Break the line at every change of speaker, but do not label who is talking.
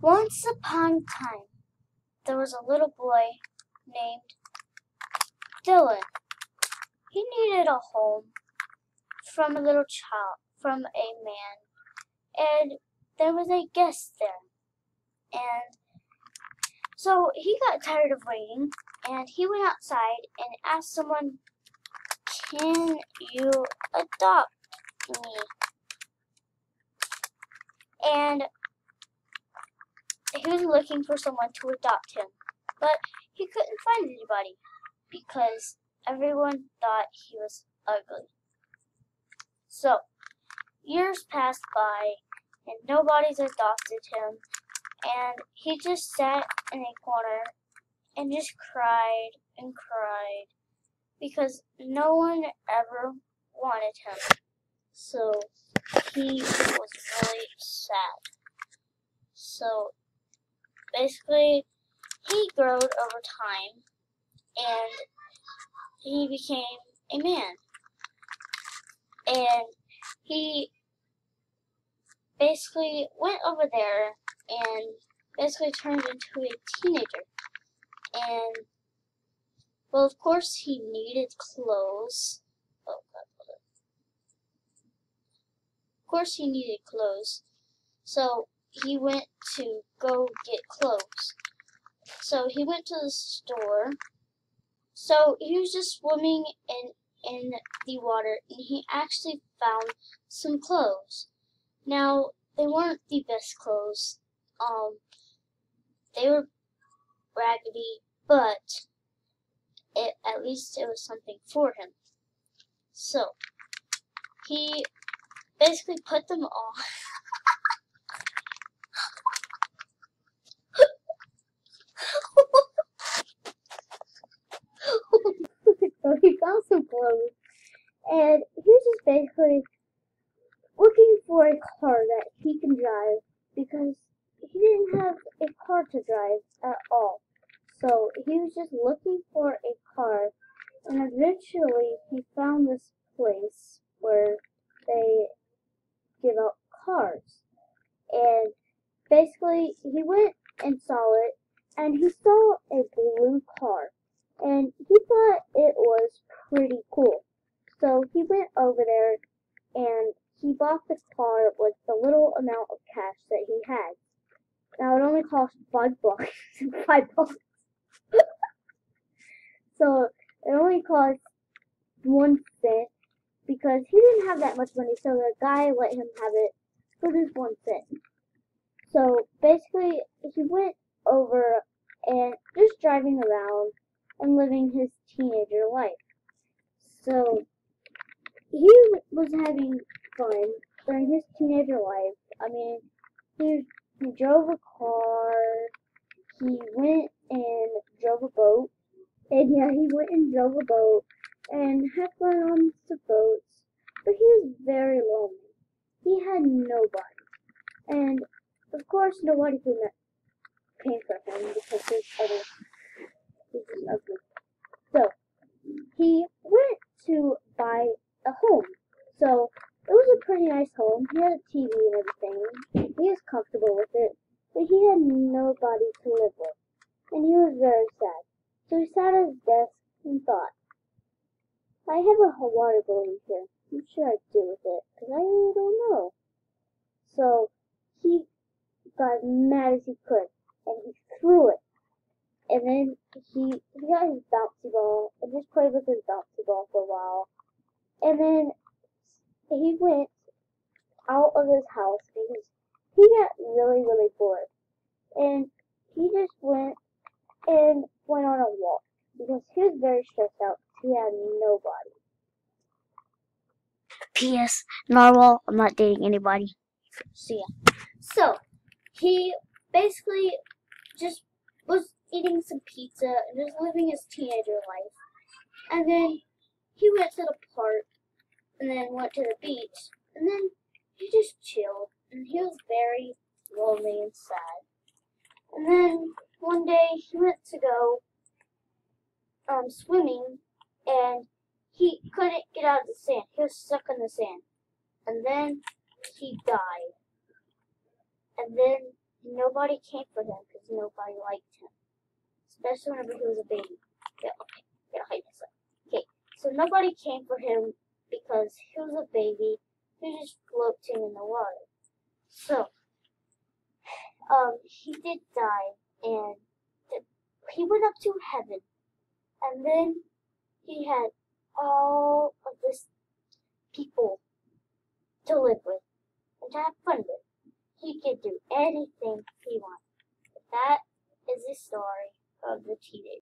Once upon a time, there was a little boy named Dylan. He needed a home from a little child, from a man, and there was a guest there. And so he got tired of waiting, and he went outside and asked someone, "Can you adopt me?" And he was looking for someone to adopt him, but he couldn't find anybody because everyone thought he was ugly. So, years passed by and nobody's adopted him, and he just sat in a corner and just cried and cried because no one ever wanted him. So, he was really sad. So, basically, he grew over time and he became a man. And he basically went over there and basically turned into a teenager. And, well, of course, he needed clothes. Oh, God. Of course, he needed clothes. So, he went to go get clothes. So, he went to the store. So, he was just swimming in the water, and he actually found some clothes. Now, they weren't the best clothes. They were raggedy, but at least it was something for him. So, he basically put them on. So he found some clothes, and he was just basically looking for a car that he can drive because he didn't have a car to drive at all. So he was just looking for a car, and eventually he found this place where they give out cars. And basically he went and saw it, and he saw a blue car. And he thought it was pretty cool. So he went over there and he bought the car with the little amount of cash that he had. Now it only cost $5. $5. So it only cost 1 cent because he didn't have that much money, so the guy let him have it for just 1 cent. So basically he went over and just driving around and living his teenager life. So he was having fun during his teenager life. I mean, he drove a car, he went and drove a boat, and yeah, he went and drove a boat and had fun on the boats, but he was very lonely. He had nobody, and of course nobody came for him because he's just ugly. So he went to buy a home. So it was a pretty nice home. He had a TV and everything. He was comfortable with it, but he had nobody to live with, and he was very sad. So he sat at his desk and thought, "I have a water balloon here. What should I do with it? Because I really don't know." So he got as mad as he could, and he threw it. And then he got his bouncy ball and just played with his bouncy ball for a while. And then he went out of his house because he got really, really bored. And he just went on a walk because he was very stressed out because he had nobody. P.S. Narwhal, I'm not dating anybody. So yeah. So he basically just was eating some pizza and just living his teenager life. And then he went to the park and then went to the beach, and then he just chilled, and he was very lonely and sad. And then one day he went to go swimming, and he couldn't get out of the sand. He was stuck in the sand. And then he died. And then nobody came for him because nobody liked him. Especially whenever he was a baby. Yeah, okay, gotta hide this up. Okay, so nobody came for him because he was a baby. He was just floating in the water. So, he did die, and he went up to heaven, and then he had all of this people to live with and to have fun with. He could do anything he wanted. That is the story of the teenager.